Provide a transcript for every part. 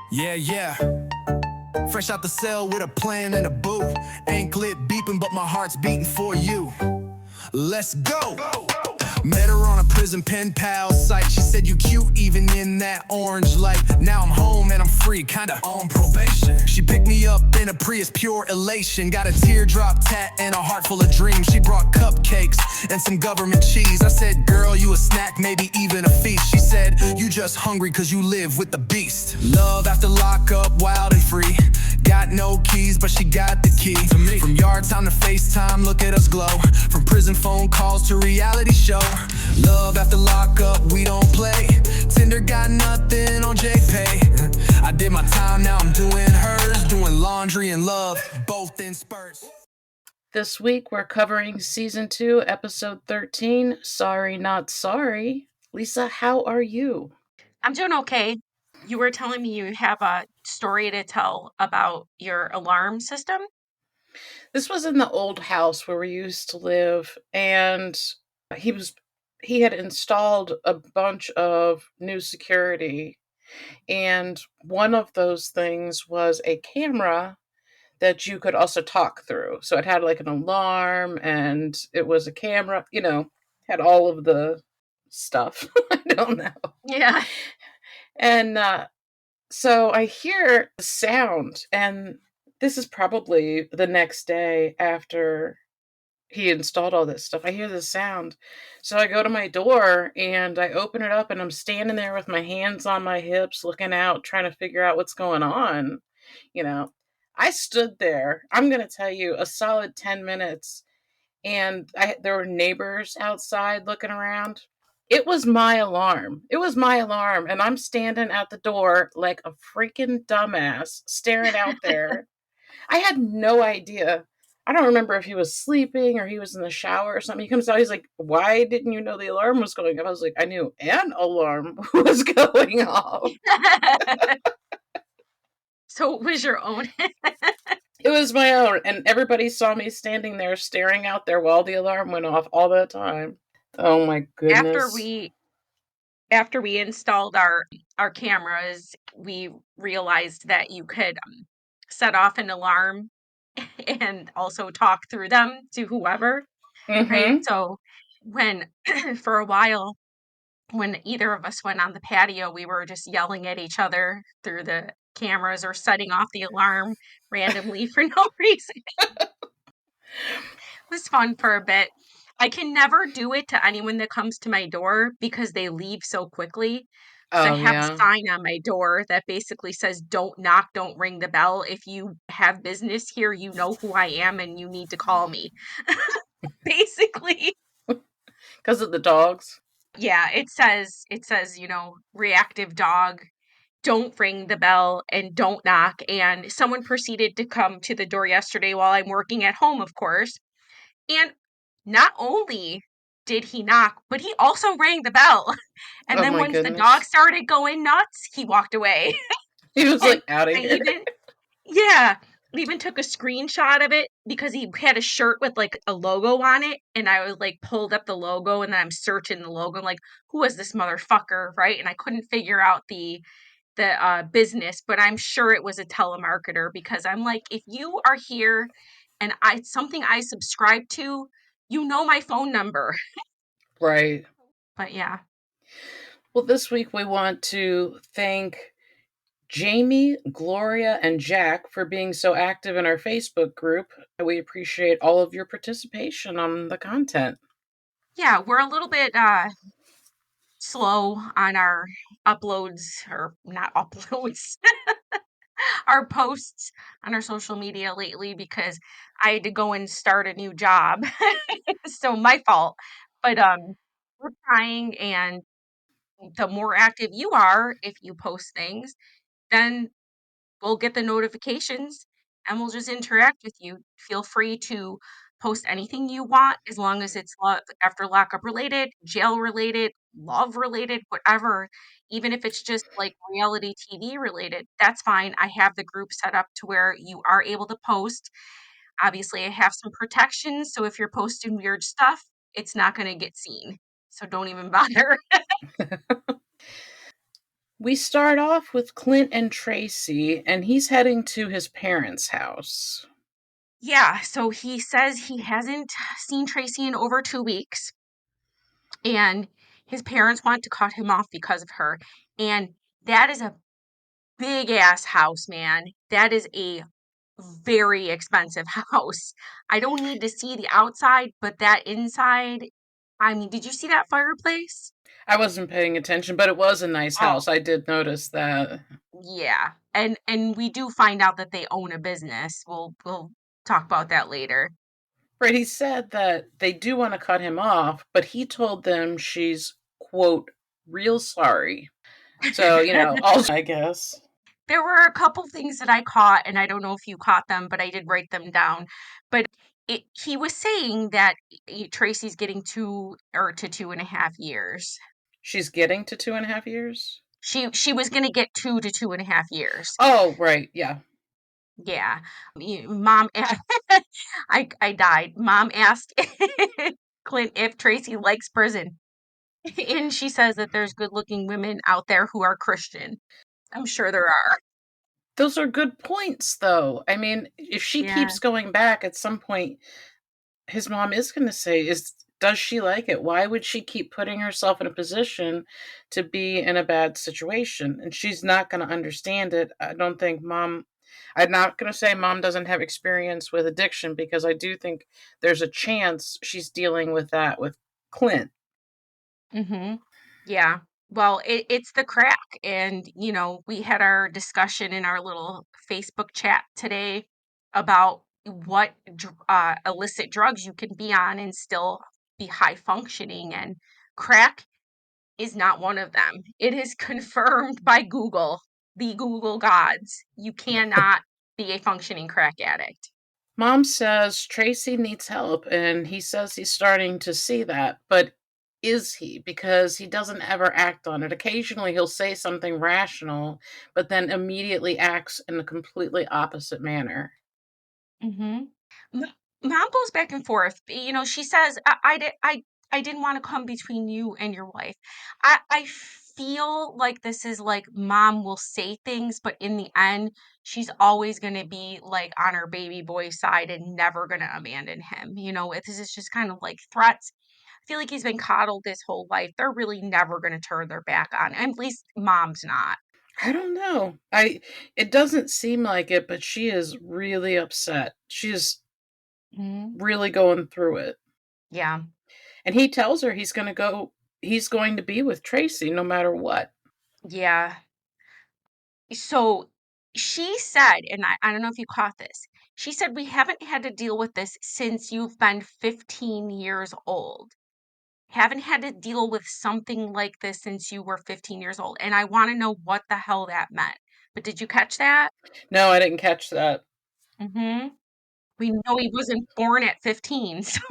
Yeah, yeah. Fresh out the cell with a plan and a boo. Anklet beeping, but my heart's beating for you. Let's go. Met her on a prison pen pal site. She said you cute even in that orange light. Now I'm home and I'm free, kinda on probation. She picked me up in a Prius, pure elation. Got a teardrop tat and a heart full of dreams. She brought cupcakes and some government cheese. I said, girl, you a snack, maybe even a feast. She said, you just hungry cause you live with the beast. Love after lockup, wild and free. Got no keys, but she got the key to me. From yard time to FaceTime, look at us glow. From prison phone calls to reality show. Love after lockup, we don't play. Tinder got nothing on JPay. I did my time, now I'm doing hers. Doing laundry and love, both in spurts. This week we're covering Season 2, Episode 13, Sorry Not Sorry. Lisa, how are you? I'm doing okay. You were telling me you have a story to tell about your alarm system? This was in the old house where we used to live, and he had installed a bunch of new security, and one of those things was a camera that you could also talk through. So it had like an alarm and it was a camera, had all of the stuff. I don't know. Yeah. And so I hear the sound, and this is probably the next day after he installed all this stuff. I hear the sound. So I go to my door and I open it up, and I'm standing there with my hands on my hips, looking out, trying to figure out what's going on. You know, I stood there, I'm going to tell you, a solid 10 minutes, and there were neighbors outside looking around. It was my alarm. It was my alarm. And I'm standing at the door like a freaking dumbass, staring out there. I had no idea. I don't remember if he was sleeping or he was in the shower or something. He comes out, he's like, why didn't you know the alarm was going off? I was like, I knew an alarm was going off. So it was your own. It was my own. And everybody saw me standing there staring out there while the alarm went off all the time. Oh my goodness. After we installed our cameras, we realized that you could set off an alarm and also talk through them to whoever, right? Mm-hmm. So when for a while, when either of us went on the patio, we were just yelling at each other through the cameras or setting off the alarm randomly for no reason. It was fun for a bit. I can never do it to anyone that comes to my door because they leave so quickly. So I Oh, have a yeah. sign on my door that basically says, don't knock, don't ring the bell. If you have business here, you know who I am and you need to call me. Basically. Because of the dogs. Yeah, it says, reactive dog, don't ring the bell and don't knock. And someone proceeded to come to the door yesterday while I'm working at home, of course. And not only did he knock, but he also rang the bell. And Oh then my once the dog goodness. started going nuts, he walked away. He was And like out of I here. even took a screenshot of it because he had a shirt with like a logo on it. And I was like, pulled up the logo and then I'm searching the logo. I'm like, who is this motherfucker? Right. And I couldn't figure out the business, but I'm sure it was a telemarketer because I'm like, if you are here and something I subscribe to, you know my phone number. Right. But yeah. Well, this week we want to thank Jamie, Gloria, and Jack for being so active in our Facebook group. We appreciate all of your participation on the content. Yeah, we're a little bit slow on our uploads, or not uploads, our posts on our social media lately because I had to go and start a new job. So my fault. But we're trying, and the more active you are, if you post things, then we'll get the notifications and we'll just interact with you. Feel free to post anything you want as long as it's after lockup related, jail related, love related, whatever. Even if it's just like reality TV related, that's fine. I have the group set up to where you are able to post. Obviously, I have some protections, so if you're posting weird stuff, it's not going to get seen. So don't even bother. We start off with Clint and Tracy, and he's heading to his parents' house. Yeah, so he says he hasn't seen Tracy in over 2 weeks, and his parents want to cut him off because of her. And that is a big ass house, man. That is a very expensive house. I don't need to see the outside, but that inside, I mean, did you see that fireplace? I wasn't paying attention, but it was a nice Oh, house. I did notice that. yeah. And we do find out that they own a business. We'll talk about that later. Right, he said that they do want to cut him off, but he told them she's, quote, real sorry. So, also, I guess. There were a couple things that I caught, and I don't know if you caught them, but I did write them down. But he was saying that Tracy's getting 2 to 2.5 years. She's getting to 2.5 years? She was gonna get 2 to 2.5 years. Oh, right, yeah. Yeah. Mom, I died. Mom asked Clint if Tracy likes prison, and she says that there's good-looking women out there who are Christian. I'm sure there are. Those are good points, though. I mean, if she Yeah. keeps going back at some point, his mom is going to say, does she like it? Why would she keep putting herself in a position to be in a bad situation? And she's not going to understand it. I don't think mom, I'm not going to say mom doesn't have experience with addiction, because I do think there's a chance she's dealing with that with Clint. Mm-hmm. Yeah. Well, it's the crack. And, we had our discussion in our little Facebook chat today about what illicit drugs you can be on and still be high functioning. And crack is not one of them. It is confirmed by Google, the Google gods. You cannot be a functioning crack addict. Mom says Tracy needs help, and he says he's starting to see that. But is he? Because he doesn't ever act on it. Occasionally he'll say something rational, but then immediately acts in a completely opposite manner. Mm-hmm. Mom goes back and forth. She says, I didn't want to come between you and your wife. I feel like this is like mom will say things, but in the end, she's always going to be like on her baby boy's side and never going to abandon him. This is just kind of like threats. I feel like he's been coddled his whole life. They're really never going to turn their back on him. At least mom's not. I don't know. It doesn't seem like it, but she is really upset. She is Mhm. really going through it. Yeah. And he tells her he's going to be with Tracy no matter what. Yeah. So she said, and I don't know if you caught this, she said, we haven't had to deal with this since you've been 15 years old. Haven't had to deal with something like this since you were 15 years old. And I want to know what the hell that meant. But did you catch that? No, I didn't catch that. Mm-hmm. We know he wasn't born at 15, so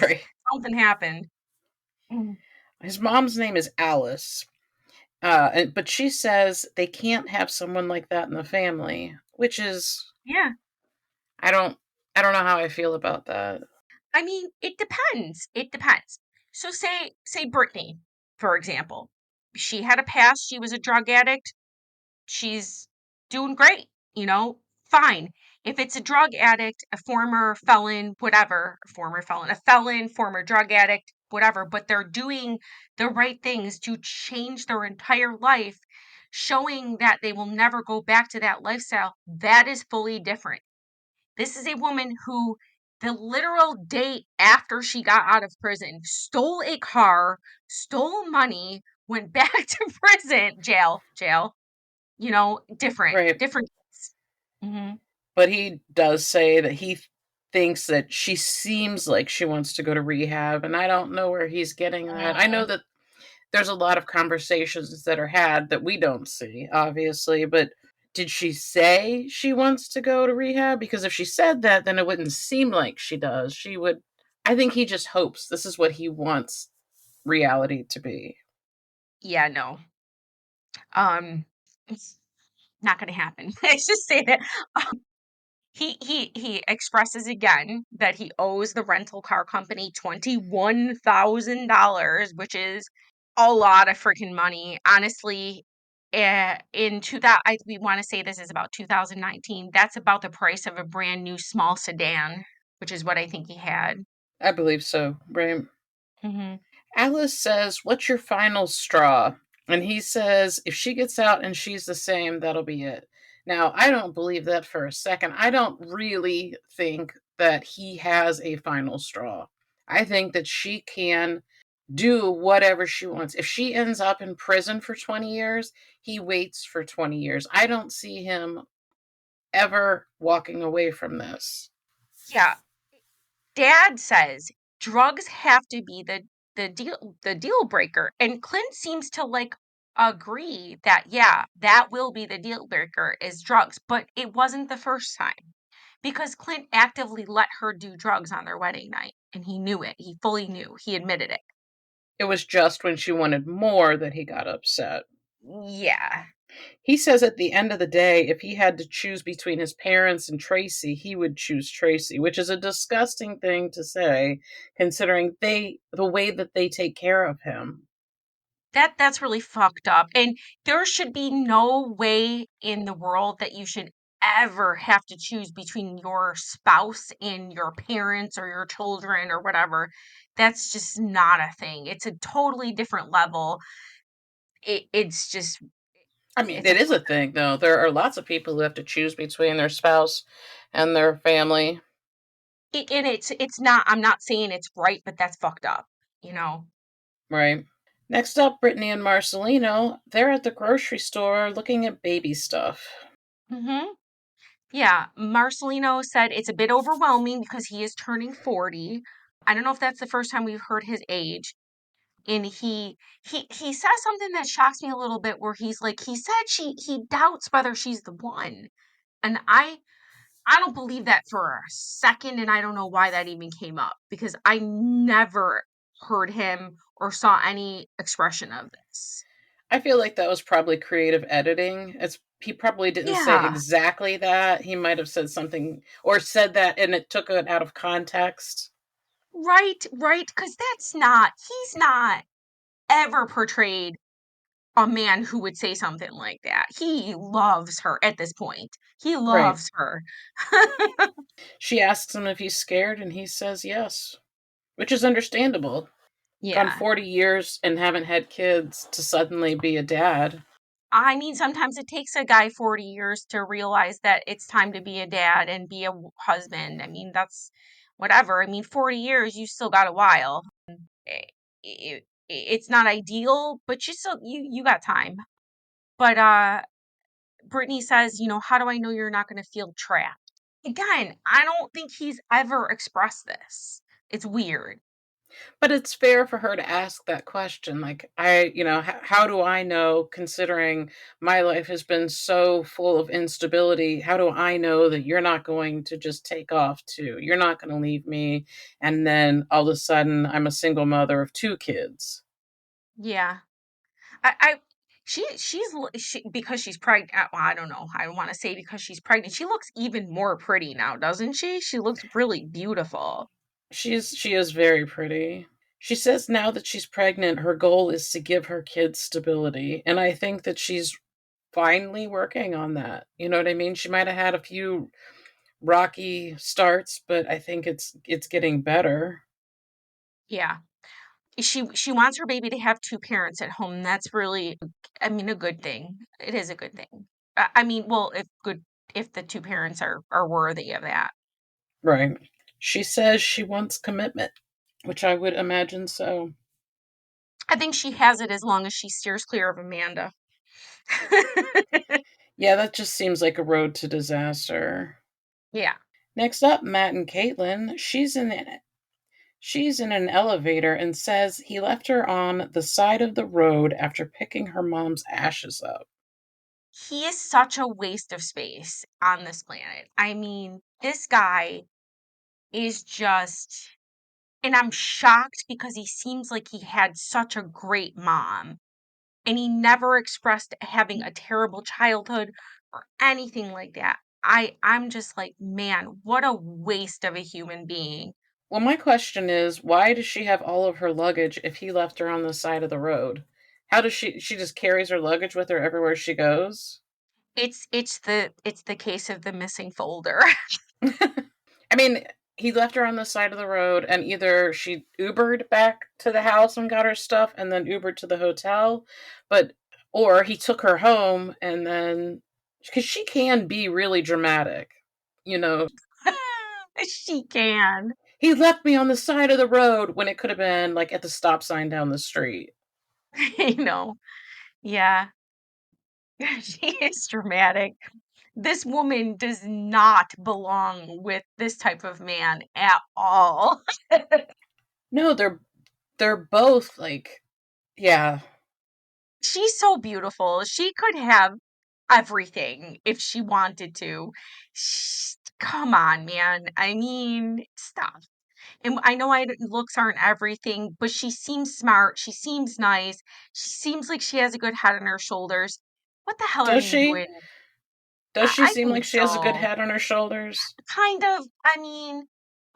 Right. something happened. Mm. His mom's name is Alice. But she says they can't have someone like that in the family, which is Yeah. I don't I don't know how I feel about that. I mean, it depends. It depends. So say Brittany, for example. She had a past, she was a drug addict. She's doing great, fine. If it's a drug addict, a former felon, whatever, a former felon, a felon, former drug addict, whatever, but they're doing the right things to change their entire life, showing that they will never go back to that lifestyle, that is fully different. This is a woman who, the literal day after she got out of prison, stole a car, stole money, went back to prison, jail, different, Right. different. Hmm. But he does say that he thinks that she seems like she wants to go to rehab, and I don't know where he's getting that. I know that there's a lot of conversations that are had that we don't see, obviously, but did she say she wants to go to rehab? Because if she said that, then it wouldn't seem like she does. She would. I think he just hopes this is what he wants reality to be. Yeah, no. It's not gonna happen. Let's just say that. He expresses again that he owes the rental car company $21,000, which is a lot of freaking money. Honestly, in 2000, we want to say this is about 2019. That's about the price of a brand new small sedan, which is what I think he had. I believe so, right? Hmm. Alice says, "What's your final straw?" And he says, "If she gets out and she's the same, that'll be it." Now, I don't believe that for a second. I don't really think that he has a final straw. I think that she can do whatever she wants. If she ends up in prison for 20 years, he waits for 20 years. I don't see him ever walking away from this. Yeah, Dad says drugs have to be the deal breaker, and Clint seems to like agree that yeah, that will be the deal breaker is drugs, but it wasn't the first time because Clint actively let her do drugs on their wedding night, and he knew it. He fully knew. He admitted it. It was just when she wanted more that he got upset. Yeah. He says at the end of the day, if he had to choose between his parents and Tracy, he would choose Tracy, which is a disgusting thing to say, considering the way that they take care of him. That's really fucked up. And there should be no way in the world that you should ever have to choose between your spouse and your parents or your children or whatever. That's just not a thing. It's a totally different level. It's just I mean, it's a it is a thing, though. There are lots of people who have to choose between their spouse and their family, and it's not, I'm not saying it's right, but that's fucked up, you know. right? Next up, Brittany and Marcelino. They're at the grocery store looking at baby stuff. Mhm. Yeah, Marcelino said it's a bit overwhelming because he is turning 40. I don't know if that's the first time we've heard his age. And he says something that shocks me a little bit where he's like, he said he doubts whether she's the one. And I don't believe that for a second, and I don't know why that even came up because I never heard him or saw any expression of this. I feel like that was probably creative editing. He probably didn't say Yeah, exactly that. He might have said something or said that and it took it out of context. right, because he's not ever portrayed a man who would say something like that. He loves her at this point. He Right. loves her. She asks him if he's scared and he says yes, which is understandable. Gone Yeah. 40 years and haven't had kids to suddenly be a dad. I mean, sometimes it takes a guy 40 years to realize that it's time to be a dad and be a husband. I mean, that's whatever. I mean, 40 years, you still got a while. I- it's not ideal, but you got time. But Brittany says, how do I know you're not going to feel trapped? Again, I don't think he's ever expressed this. It's weird. But it's fair for her to ask that question. Like, how do I know, considering my life has been so full of instability, how do I know that you're not going to just take off too? You're not going to leave me. And then all of a sudden, I'm a single mother of two kids. Yeah. I because she's pregnant. Well, I don't know. I want to say because she's pregnant, she looks even more pretty now, doesn't she? She looks really beautiful. She is very pretty. She says now that she's pregnant, her goal is to give her kids stability. And I think that she's finally working on that. You know what I mean? She might have had a few rocky starts, but I think it's getting better. Yeah. She wants her baby to have two parents at home. That's really, I mean, a good thing. It is a good thing. I mean, well, if the two parents are worthy of that. Right. She says she wants commitment, which I would imagine so. I think she has it as long as she steers clear of Amanda. Yeah, that just seems like a road to disaster. Yeah. Next up, Matt and Caitlin. She's in an elevator and says he left her on the side of the road after picking her mom's ashes up. He is such a waste of space on this planet. I mean, this guy is just, and I'm shocked because he seems like he had such a great mom and he never expressed having a terrible childhood or anything like that. I'm just like, man, what a waste of a human being. Well, my question is, why does she have all of her luggage if he left her on the side of the road? How does she just carries her luggage with her everywhere she goes? It's the case of the missing folder. I mean, he left her on the side of the road, and either she Ubered back to the house and got her stuff and then Ubered to the hotel, but or he took her home and then because she can be really dramatic. You know, She can. he left me on the side of the road when it could have been like at the stop sign down the street. You know. Yeah. She is dramatic. This woman does not belong with this type of man at all. No, they're both like yeah. She's so beautiful. She could have everything if she wanted to. Come on, man. I mean, stop. And I know looks aren't everything, but she seems smart. She seems nice. She seems like she has a good head on her shoulders. What the hell are Does you she? doing? Does she I seem think like she has a good so. head on her shoulders? Kind of. I mean,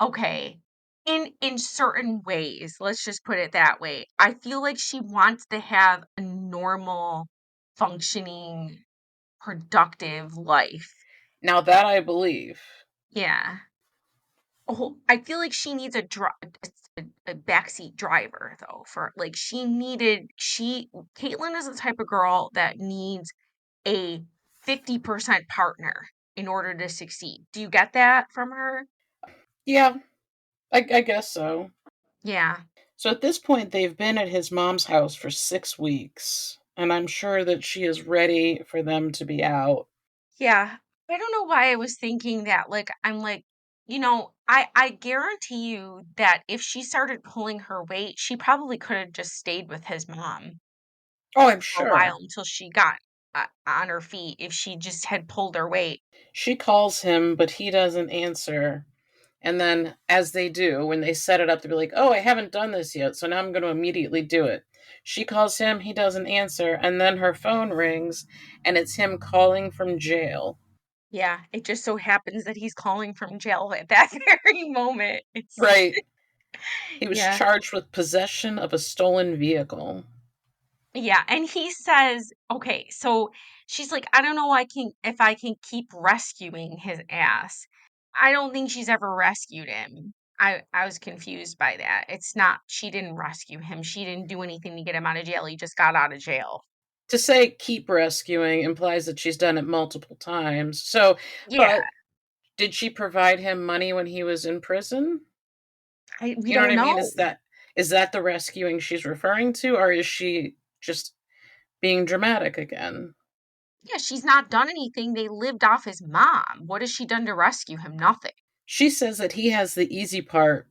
okay. In certain ways, let's just put it that way. I feel like she wants to have a normal, functioning, productive life. Now that I believe. Yeah. Oh, I feel like she needs a backseat driver though. For like Caitlin is the type of girl that needs a 50% partner in order to succeed. Do you get that from her? Yeah, I guess so. Yeah. So at this point, they've been at his mom's house for 6 weeks, and I'm sure that she is ready for them to be out. Yeah. I don't know why I was thinking that. Like, I'm like, I guarantee you that if she started pulling her weight, she probably could have just stayed with his mom Oh, I'm for a while sure. until she got on her feet if she just had pulled her weight. She calls him, but he doesn't answer. And then, as they do, when they set it up to be like, oh, I haven't done this yet, so now I'm going to immediately do it. She calls him, he doesn't answer, and then her phone rings, and it's him calling from jail. Yeah, it just so happens that he's calling from jail at that very moment. It's Right. He was yeah. charged with possession of a stolen vehicle. Yeah, and he says, okay, so she's like, I don't know if I can keep rescuing his ass. I don't think she's ever rescued him. I was confused by that. It's not she didn't rescue him. She didn't do anything to get him out of jail. He just got out of jail. To say keep rescuing implies that she's done it multiple times. So, Yeah, but did she provide him money when he was in prison? we You know what don't I mean? know. Is that the rescuing she's referring to, or is she just being dramatic again? Yeah, she's not done anything. They lived off his mom. What has she done to rescue him? Nothing. She says that he has the easy part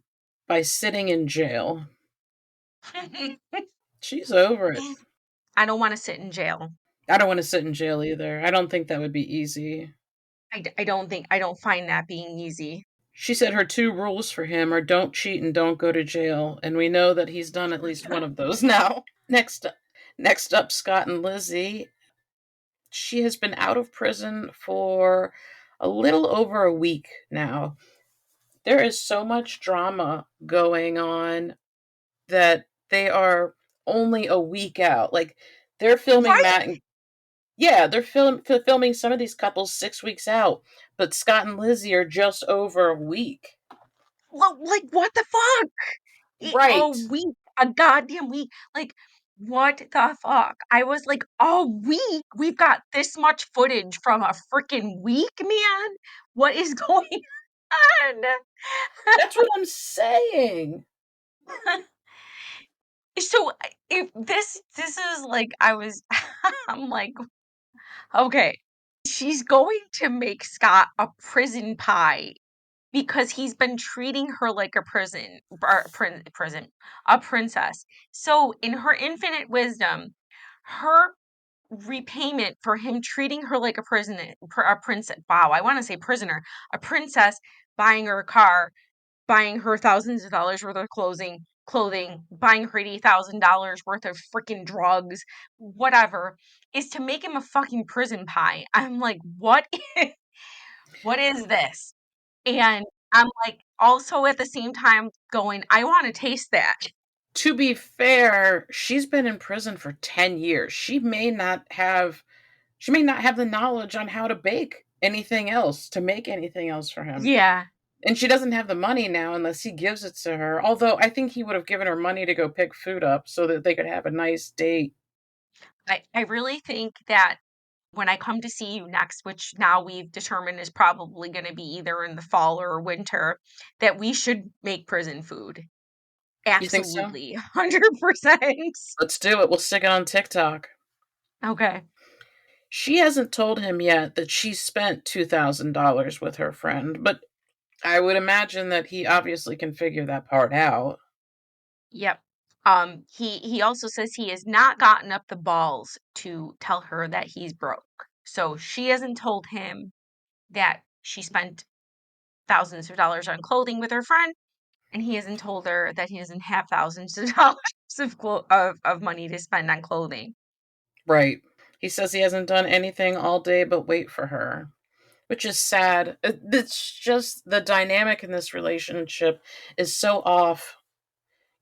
by sitting in jail. She's over it. I don't want to sit in jail. I don't want to sit in jail either. I don't think that would be easy. I don't find that being easy. She said her two rules for him are don't cheat and don't go to jail, and we know that he's done at least one of those now. Next up, Scott and Lizzie. She has been out of prison for a little over a week now. There is so much drama going on that they are only a week out. Like they're filming Right? Matt and yeah, they're filming some of these couples 6 weeks out, but Scott and Lizzie are just over a week. Like, what the fuck? A Right. week, a goddamn week. Like, what the fuck? I was like, a week? We've got this much footage from a freaking week, man? What is going on? That's what I'm saying. So if this is like I was I'm like, okay, she's going to make Scott a prison pie because he's been treating her like a a princess. So in her infinite wisdom, her repayment for him treating her like a princess. Wow, I want to say prisoner, a princess, buying her a car, buying her thousands of dollars worth of clothing, buying her $80,000 worth of freaking drugs, whatever, is to make him a fucking prison pie. I'm like, what? What is this? And I'm like, also at the same time going, I want to taste that. To be fair, she's been in prison for 10 years. She may not have the knowledge on how to bake anything else, to make anything else for him. Yeah. And she doesn't have the money now unless he gives it to her. Although I think he would have given her money to go pick food up so that they could have a nice date. I really think that when I come to see you next, which now we've determined is probably going to be either in the fall or winter, that we should make prison food. You think so? Absolutely. 100%. Let's do it. We'll stick it on TikTok. Okay. She hasn't told him yet that she spent $2,000 with her friend, but I would imagine that he obviously can figure that part out. Yep. He also says he has not gotten up the balls to tell her that he's broke. So she hasn't told him that she spent thousands of dollars on clothing with her friend, and he hasn't told her that he doesn't have thousands of dollars of money to spend on clothing. Right. He says he hasn't done anything all day but wait for her, which is sad. It's just the dynamic in this relationship is so off,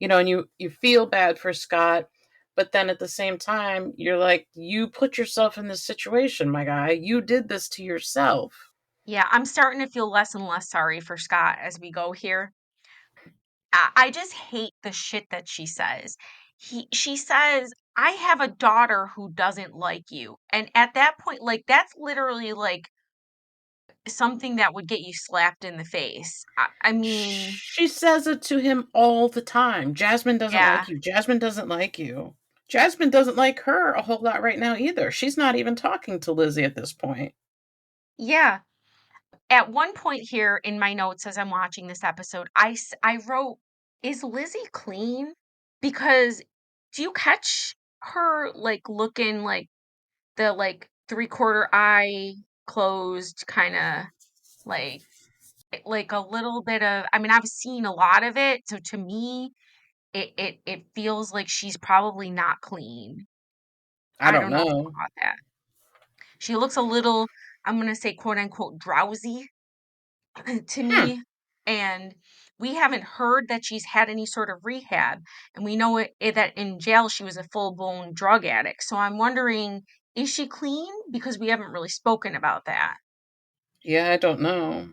and you feel bad for Scott, but then at the same time, you're like, you put yourself in this situation, my guy. You did this to yourself. Yeah, I'm starting to feel less and less sorry for Scott as we go here. I just hate the shit that she says. She says, "I have a daughter who doesn't like you." And at that point, like that's literally like something that would get you slapped in the face. I mean, She says it to him all the time. Jasmine doesn't yeah. like you. Jasmine doesn't like you. Jasmine doesn't like her a whole lot right now either. She's not even talking to Lizzie at this point. Yeah. At one point here in my notes as I'm watching this episode, I wrote, "Is Lizzie clean?" Because do you catch her like looking like the like three-quarter eye closed kind of like like a little bit of, I mean, I've seen a lot of it, so to me it feels like she's probably not clean. I I don't don't know if you know. caught that. She looks a little, I'm gonna say quote unquote drowsy to Hmm. me, and we haven't heard that she's had any sort of rehab, and we know that in jail she was a full-blown drug addict. So I'm wondering, is she clean? Because we haven't really spoken about that. Yeah, I don't know.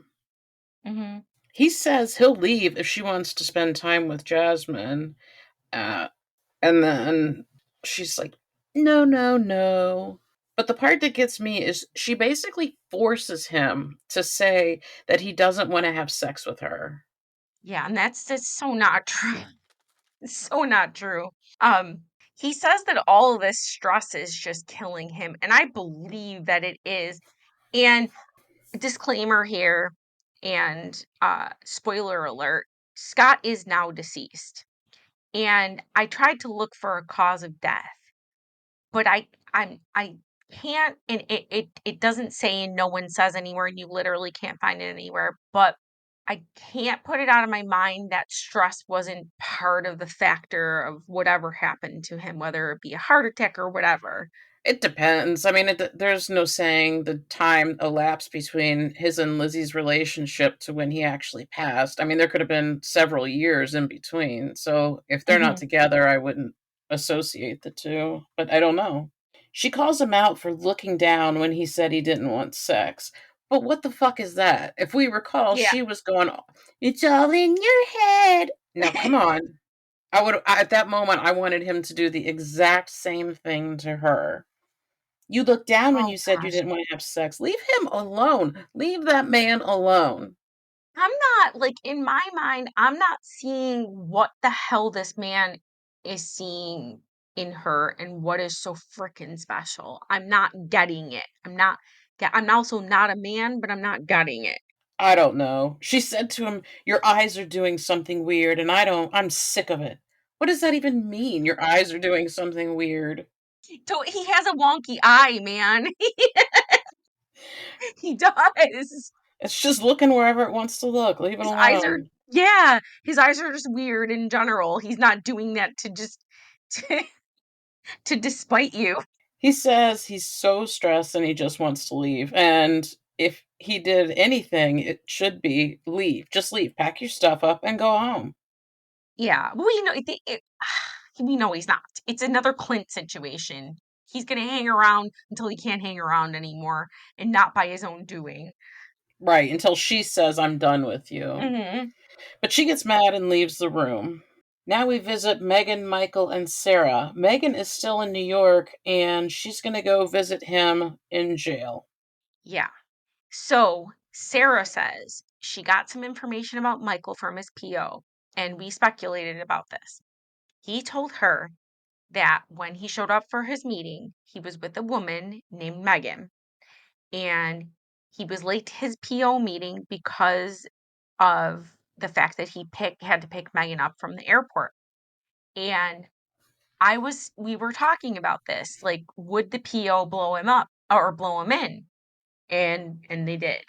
Hmm. He says he'll leave if she wants to spend time with Jasmine. Uh, and then she's like, no, no, no. But the part that gets me is she basically forces him to say that he doesn't want to have sex with her. Yeah, and that's so not true. It's so not true. Um, he says that all of this stress is just killing him, and I believe that it is. And disclaimer here, and spoiler alert, Scott is now deceased. And I tried to look for a cause of death, but I can't, and it doesn't say, and no one says anywhere, and you literally can't find it anywhere, but I can't put it out of my mind that stress wasn't part of the factor of whatever happened to him, whether it be a heart attack or whatever. It depends. I mean, there's no saying the time elapsed between his and Lizzie's relationship to when he actually passed. I mean, there could have been several years in between. So if they're not Hmm. together, I wouldn't associate the two. But I don't know. She calls him out for looking down when he said he didn't want sex. But what the fuck is that? If we recall, Yeah. she was going, "It's all in your head." Now, come on. At that moment, I wanted him to do the exact same thing to her. You looked down when Oh you said you gosh. didn't wanna have sex. Leave him alone. Leave that man alone. I'm not like, in my mind, I'm not seeing what the hell this man is seeing in her and what is so freaking special. I'm not getting it. I'm also not a man, but I'm not getting it. I don't know. She said to him, "Your eyes are doing something weird, and I'm sick of it." What does that even mean? Your eyes are doing something weird. So he has a wonky eye, man. He does. It's just looking wherever it wants to look. Leave it His eyes are, alone. yeah, his eyes are just weird in general. He's not doing that to just to, to despite you. He says he's so stressed and he just wants to leave, and if he did anything, it should be leave. Just leave. Pack your stuff up and go home. Yeah. Well, we know he's not. It's another Clint situation. He's going to hang around until he can't hang around anymore and not by his own doing. Right, until she says, I'm done with you. Hmm. But she gets mad and leaves the room. Now we visit Megan, Michael, and Sarah. Megan is still in New York and she's going to go visit him in jail. Yeah. So Sarah says she got some information about Michael from his PO, and we speculated about this. He told her that when he showed up for his meeting, he was with a woman named Megan, and he was late to his PO meeting because of the fact that had to pick Megan up from the airport. And we were talking about this, like, would the PO blow him up or blow him in? And they did.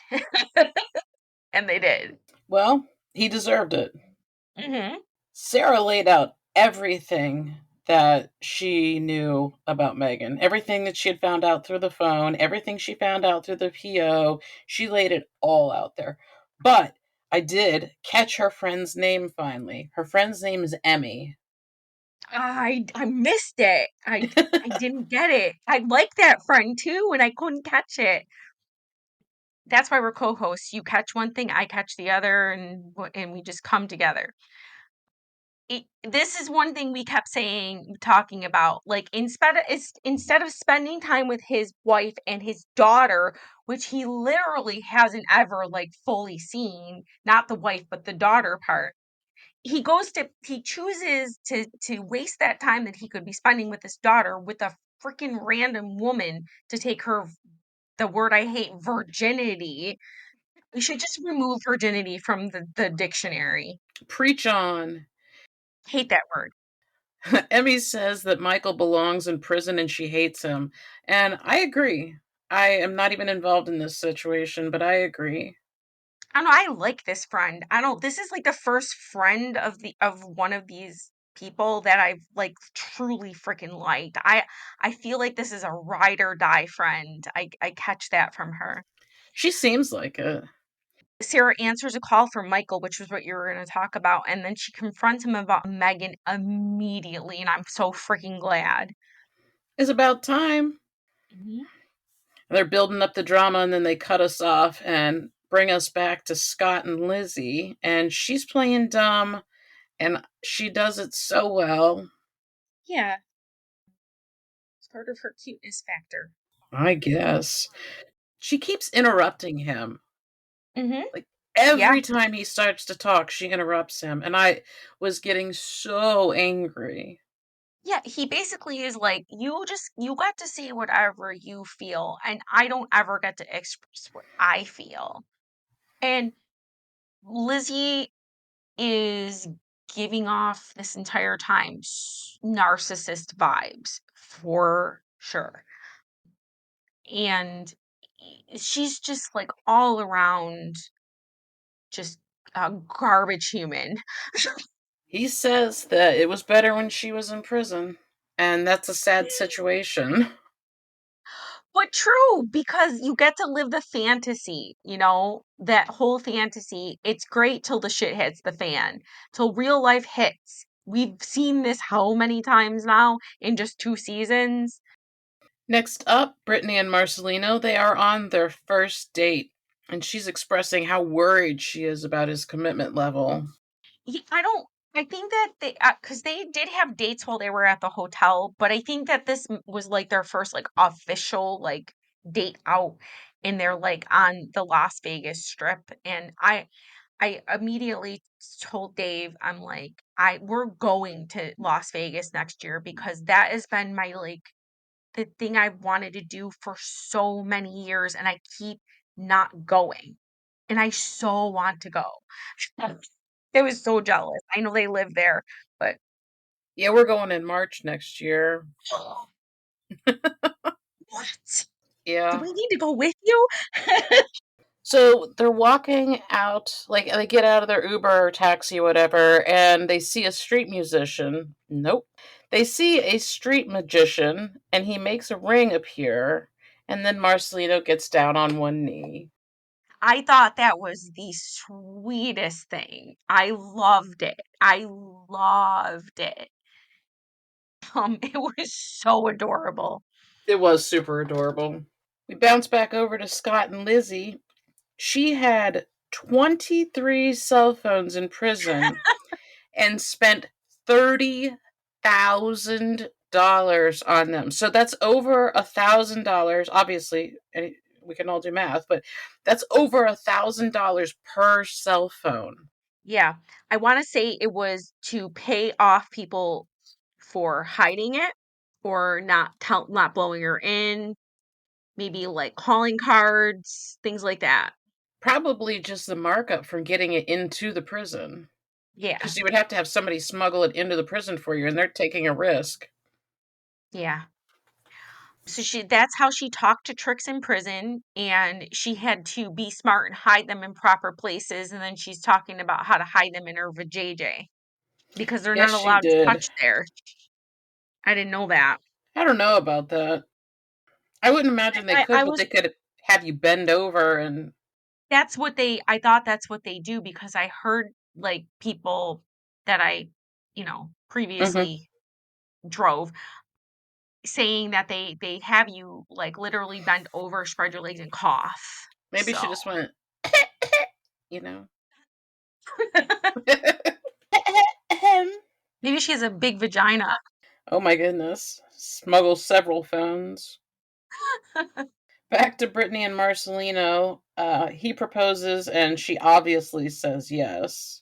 And they did. Well, he deserved it. Hmm. Sarah laid out everything that she knew about Megan, everything that she had found out through the phone, everything she found out through the PO. She laid it all out there. But I did catch her friend's name finally. Her friend's name is Emmy. I missed it. I didn't get it. I like that friend too, and I couldn't catch it. That's why we're co-hosts. You catch one thing, I catch the other, and we just come together. This is one thing we kept talking about. Like, instead of spending time with his wife and his daughter, which he literally hasn't ever like fully seen, not the wife but the daughter part. He chooses to waste that time that he could be spending with his daughter with a freaking random woman to take her, the word I hate, virginity. We should just remove virginity from the dictionary. Preach on. Hate that word. Emmy says that Michael belongs in prison and she hates him. And I agree. I am not even involved in this situation, but I agree. I don't know, I like this friend. I don't This is like the first friend of one of these people that I've like truly freaking liked. I feel like this is a ride or die friend. I catch that from her. She seems like it. Sarah answers a call from Michael, which was what you were going to talk about, and then she confronts him about Megan immediately, and I'm so freaking glad. It's about time. Mhm. They're building up the drama and then they cut us off and bring us back to Scott and Lizzie. And she's playing dumb and she does it so well. Yeah, it's part of her cuteness factor. I guess. She keeps interrupting him. Hmm. Like Yeah. every time he starts to talk, she interrupts him. And I was getting so angry. Yeah, he basically is like, you got to say whatever you feel, and I don't ever get to express what I feel. And Lizzie is giving off this entire time narcissist vibes for sure. And she's just like all around just a garbage human. He says that it was better when she was in prison. And that's a sad situation. But true, because you get to live the fantasy, that whole fantasy. It's great till the shit hits the fan, till real life hits. We've seen this how many times now in just 2 seasons? Next up, Brittany and Marcelino, they are on their first date, and she's expressing how worried she is about his commitment level. I don't, I think that because they did have dates while they were at the hotel, but I think that this was like their first like official like date out, and they're like on the Las Vegas strip. And I immediately told Dave, I'm like, we're going to Las Vegas next year because that has been my like the thing I've wanted to do for so many years, and I keep not going. And I so want to go. I was so jealous. I know they live there, but Yeah, we're going in March next year. what? Do Yeah. we need to go with you? So they're walking out, like they get out of their Uber or taxi or whatever, and they see a street musician. Nope. They see a street magician, and he makes a ring appear, And then Marcelino gets down on one knee. I thought that was the sweetest thing. I loved it. I loved it. It was so adorable. It was super adorable. We bounce back over to Scott and Lizzie. She had 23 cell phones in prison and spent $30,000 on them. So that's over $1,000. Obviously, we can all do math, but that's over $1,000 per cell phone. Yeah. I want to say it was to pay off people for hiding it or not blowing her in, maybe like calling cards, things like that. Probably just the markup from getting it into the prison. Yeah. Because you would have to have somebody smuggle it into the prison for you, and they're taking a risk. Yeah. So that's how she talked to Trix in prison, and she had to be smart and hide them in proper places, and then she's talking about how to hide them in her vajayjay because they're Yes, not she allowed to did. touch there. I didn't know that. I don't know about that. I wouldn't imagine they I could, but was they could have you bend over and. I thought that's what they do because I heard like people that I, Mhm. previously drove saying that they have you like literally bend over, spread your legs and cough. Maybe she So just went, you know. maybe she has a big vagina. Oh my goodness. Smuggle several phones. Back to Brittany and Marcelino. He proposes, and she obviously says yes.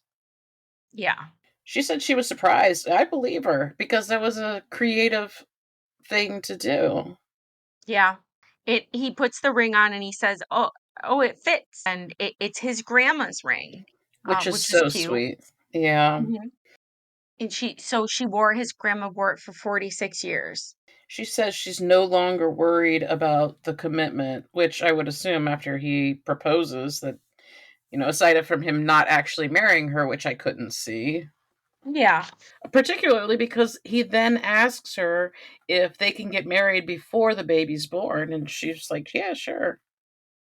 Yeah. She said she was surprised. I believe her because that was a creative thing to do, Yeah. He puts the ring on and he says, "Oh, it fits." And it's his grandma's ring, which is which is so cute. sweet. Yeah. Mhm. And she wore his grandma wore it for 46 years. She says she's no longer worried about the commitment, which I would assume after he proposes that, aside from him not actually marrying her, which I couldn't see, Yeah. particularly because he then asks her if they can get married before the baby's born, and she's like, yeah, sure.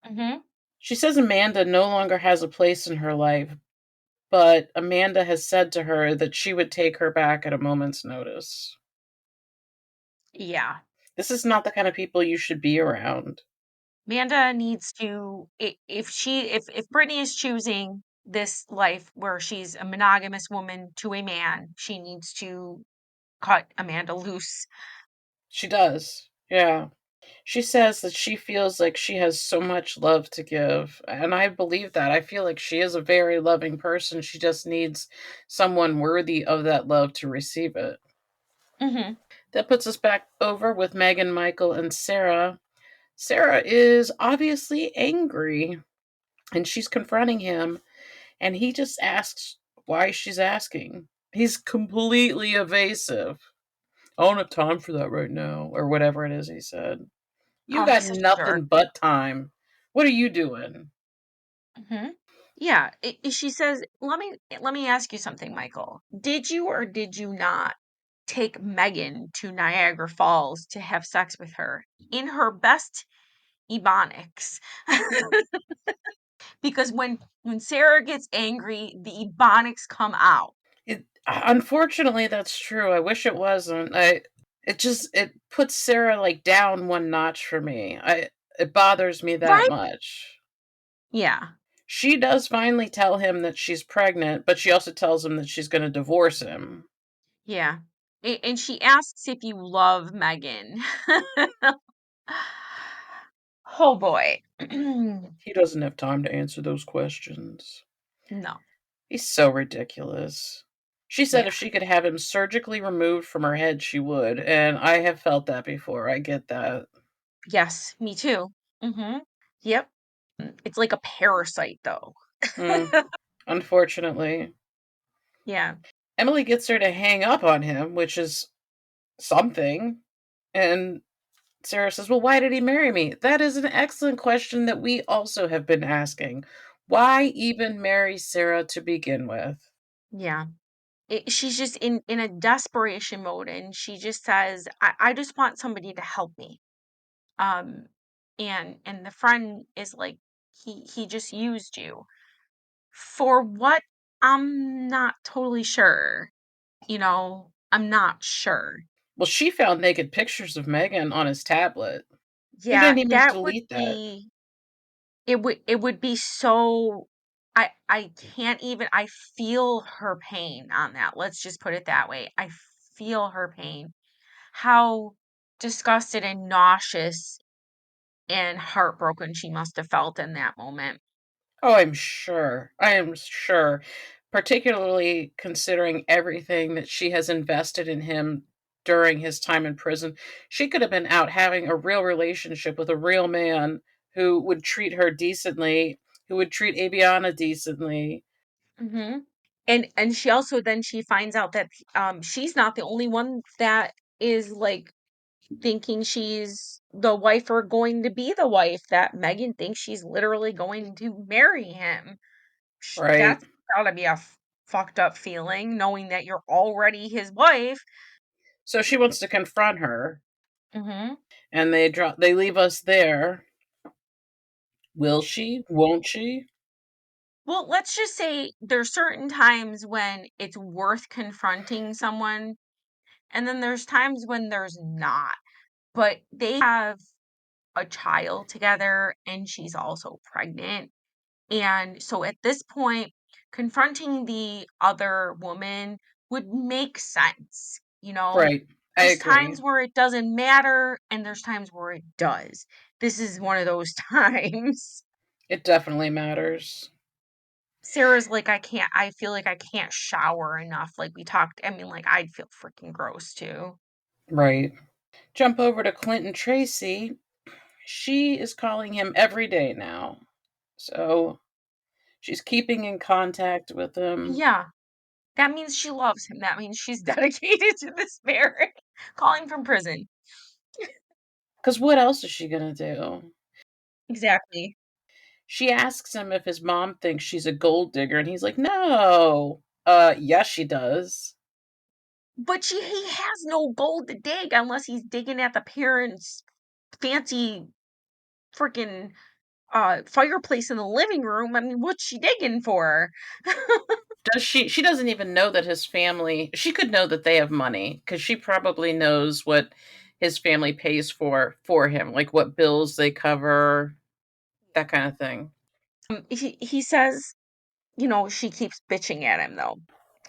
Mhm. She says Amanda no longer has a place in her life, but Amanda has said to her that she would take her back at a moment's notice. Yeah. This is not the kind of people you should be around. Amanda needs to if Brittany is choosing this life where she's a monogamous woman to a man, she needs to cut Amanda loose. She does. Yeah. She says that she feels like she has so much love to give, and I believe that. I feel like she is a very loving person. She just needs someone worthy of that love to receive it. Mhm. That puts us back over with Megan, Michael, and Sarah. Sarah is obviously angry, and she's confronting him, and he just asks why she's asking. He's completely evasive. I don't have time for that right now, or whatever it is he said. You Oh, got he's such a jerk. nothing but time. What are you doing? Mhm. Yeah, she says, "Let me ask you something, Michael. Did you or did you not take Megan to Niagara Falls to have sex with her in her best ebonics?" Because when Sarah gets angry, the ebonics come out. Unfortunately, that's true. I wish it wasn't. It puts Sarah like down one notch for me. It bothers me that Right? much. Yeah. She does finally tell him that she's pregnant, but she also tells him that she's going to divorce him. Yeah. And she asks if you love Megan. Oh boy. He doesn't have time to answer those questions. No. He's so ridiculous. She said Yeah. if she could have him surgically removed from her head, she would, and I have felt that before. I get that. Yes, me too. Mhm. Yep. It's like a parasite though. Mm, unfortunately. Yeah. Emily gets her to hang up on him, which is something. And Sarah says, well, why did he marry me? That is an excellent question that we also have been asking. Why even marry Sarah to begin with? Yeah. She's just in a desperation mode and she just says, I just want somebody to help me. Um and the friend is like, he just used you. For what? I'm not totally sure. I'm not sure. Well, she found naked pictures of Megan on his tablet. He Yeah, didn't even that would delete that. be it would be so I can't even I feel her pain on that. Let's just put it that way. I feel her pain. How disgusted and nauseous and heartbroken she must have felt in that moment. Oh, I'm sure. I am sure. Particularly considering everything that she has invested in him during his time in prison. She could have been out having a real relationship with a real man who would treat her decently, who would treat Aviana decently. Hmm. And she also then she finds out that she's not the only one that is like thinking she's the wife or going to be the wife, that Megan thinks she's literally going to marry him. Right. That's gotta be a fucked up feeling, knowing that you're already his wife. So she wants to confront her, Hmm. and they leave us there. Will she? Won't she? Well, let's just say there's certain times when it's worth confronting someone, and then there's times when there's not. But they have a child together, and she's also pregnant. And so at this point, confronting the other woman would make sense. Right. I There's agree. times where it doesn't matter, and there's times where it does. This is one of those times. It definitely matters. Sarah's like, I feel like I can't shower enough. Like we talked, I mean, like I'd feel freaking gross too. Right. Jump over to Clinton Tracy. She is calling him every day now. So she's keeping in contact with him. Yeah, that means she loves him. That means she's dedicated to this marriage. Calling from prison. Because what else is she going to do? Exactly. She asks him if his mom thinks she's a gold digger, and he's like, no. Yes, she does. But he has no gold to dig unless he's digging at the parents' fancy freaking fireplace in the living room. I mean, what's she digging for? Does she? She doesn't even know that his family. She could know that they have money because she probably knows what his family pays for him, like what bills they cover, that kind of thing. He says, she keeps bitching at him though.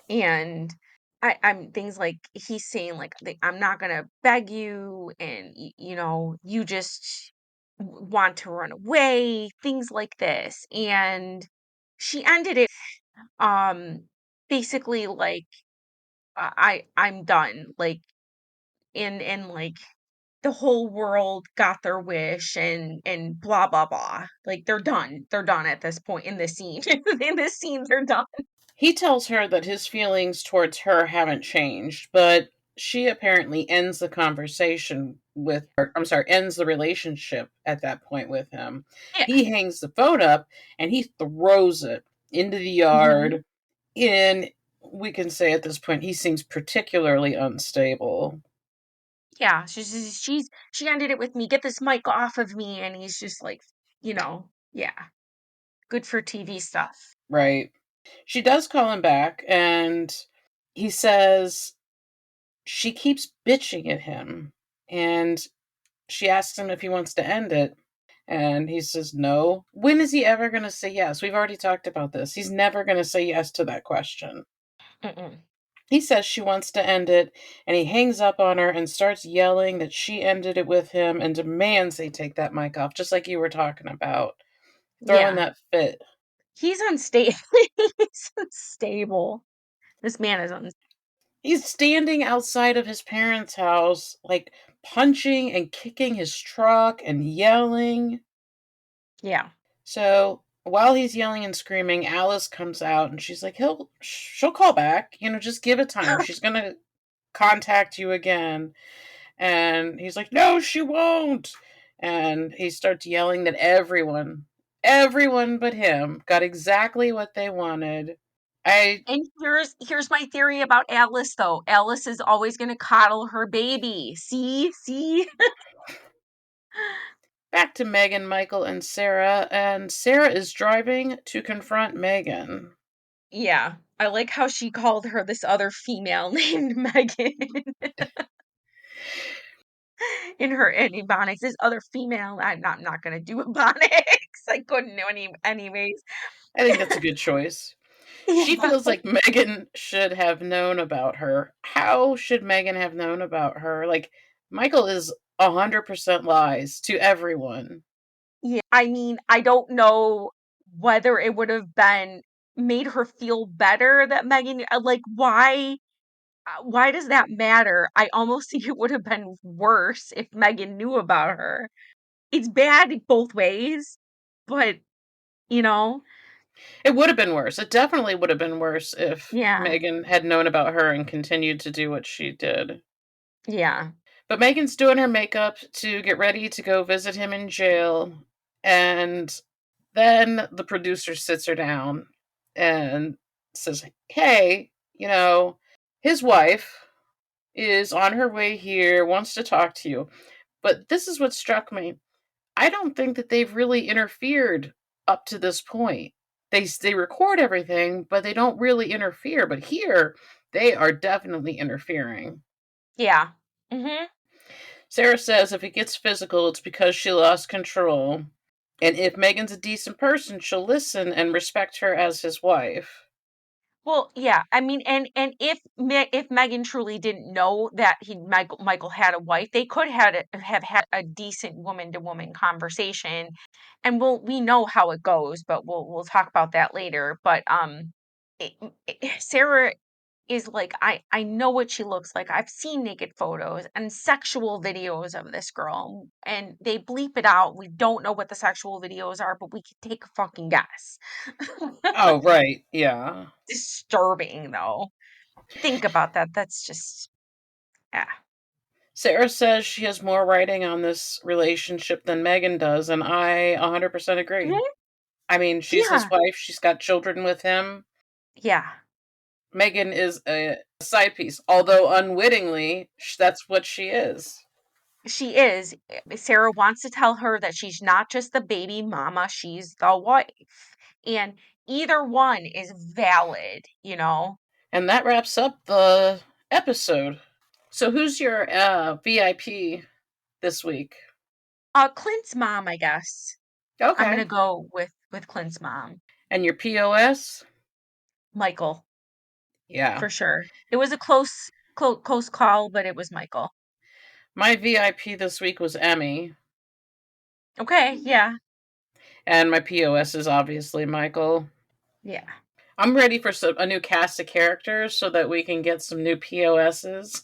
And I'm things like he's saying like I'm not gonna beg you, and you just want to run away, things like this. And she ended it um basically like I'm done, like and like the whole world got their wish and blah blah blah, like they're done at this point in this scene. In this scene they're done. He tells her that his feelings towards her haven't changed, but she apparently ends the conversation with her. I'm sorry, ends the relationship at that point with him. Yeah. He hangs the phone up and he throws it into the Hmm. yard. And we can say at this point he seems particularly unstable. Yeah, she ended it with me, "Get this mic off of me," and he's just like, yeah, good for TV stuff. Right. She does call him back and he says she keeps bitching at him. And she asks him if he wants to end it. And he says no. When is he ever going to say yes? We've already talked about this. He's never going to say yes to that question. Mm-mm. He says she wants to end it, and he hangs up on her and starts yelling that she ended it with him and demands they take that mic off, just like you were talking about. Throwing Yeah, that fit. he's unstable. He's unstable. This man is unstable. He's standing outside of his parents' house, like punching and kicking his truck and yelling. Yeah. So while he's yelling and screaming, Alice comes out and she's like, she'll call back. Just give it time. She's gonna contact you again. And he's like, no, she won't. And he starts yelling that everyone but him got exactly what they wanted. I And here's my theory about Alice though. Alice is always going to coddle her baby. See? Back to Megan, Michael, and Sarah, and Sarah is driving to confront Megan. Yeah. I like how she called her this other female named Megan in her ebonics. This other female. I'm not gonna do ebonics. I couldn't do anyways. I think that's a good choice. She Yeah. feels like Megan should have known about her. How should Megan have known about her? Like, Michael is 100% lies to everyone. Yeah. I mean, I don't know whether it would have been made her feel better that Megan like why does that matter? I almost think it would have been worse if Megan knew about her. It's bad both ways, but you know, It would have been worse. It definitely would have been worse if yeah. Megan had known about her and continued to do what she did. Yeah. But Megan's doing her makeup to get ready to go visit him in jail. And then the producer sits her down and says, Hey, his wife is on her way here, wants to talk to you. But this is what struck me. I don't think that they've really interfered up to this point. They record everything, but they don't really interfere. But here, they are definitely interfering. Yeah. Mhm. Sarah says if it gets physical, it's because she lost control. And if Megan's a decent person, she'll listen and respect her as his wife. Well, yeah. I mean, and if Megan truly didn't know that Michael had a wife, they could have had a decent woman to woman conversation, and we know how it goes, but we'll talk about that later. But Sarah is like, I know what she looks like. I've seen naked photos and sexual videos of this girl, and they bleep it out. We don't know what the sexual videos are, but we can take a fucking guess. Oh, right. Yeah. Disturbing though. Think about that. That's just yeah. Sarah says she has more writing on this relationship than Megan does, and I 100% agree. Mhm. I mean, she's his Yeah. wife. She's got children with him. Yeah. Megan is a side piece, although unwittingly, that's what she is. She is. Sarah wants to tell her that she's not just the baby mama, she's the wife. And either one is valid, you know? And that wraps up the episode. So, who's your VIP this week? Clint's mom, I guess. I'm Okay. gonna go with Clint's mom. And your POS? Michael, Yeah. for sure. It was a close call, but it was Michael. My VIP this week was Emmy. Okay, yeah. And my POS is obviously Michael. Yeah. I'm ready for a new cast of characters so that we can get some new POSs.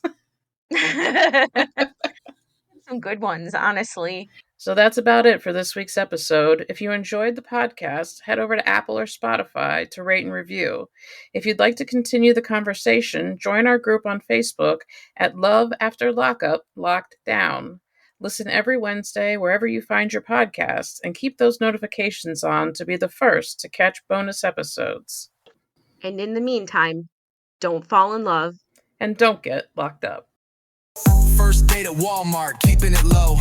Some good ones, honestly. So that's about it for this week's episode. If you enjoyed the podcast, head over to Apple or Spotify to rate and review. If you'd like to continue the conversation, join our group on Facebook at Love After Lockup, Locked Down. Listen every Wednesday wherever you find your podcasts and keep those notifications on to be the first to catch bonus episodes. And in the meantime, don't fall in love. And don't get locked up. First date at Walmart, keeping it low.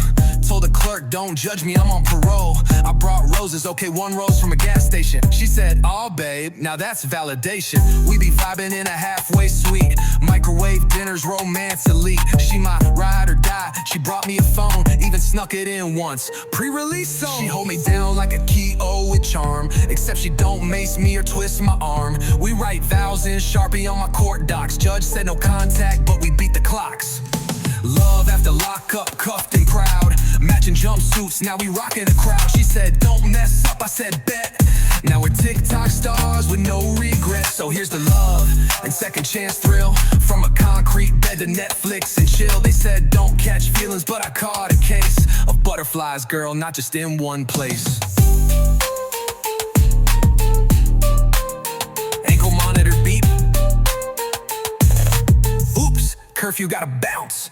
Told the clerk, don't judge me, I'm on parole. I brought roses, okay, one rose from a gas station. She said, oh babe, now that's validation. We be vibing in a halfway suite. Microwave dinners, romance elite. She my ride or die, she brought me a phone. Even snuck it in once, pre-release song. She hold me down like a key-o with charm. Except she don't mace me or twist my arm. We write vows in Sharpie on my court docs. Judge said no contact, but we beat the clocks. Love after lockup, cuffed and proud. Matching jumpsuits, now we rockin' the crowd. She said, don't mess up, I said, bet. Now we're TikTok stars with no regrets. So here's the love and second chance thrill. From a concrete bed to Netflix and chill. They said, don't catch feelings, but I caught a case of butterflies, girl, not just in one place. Ankle monitor beep. Oops, curfew gotta bounce.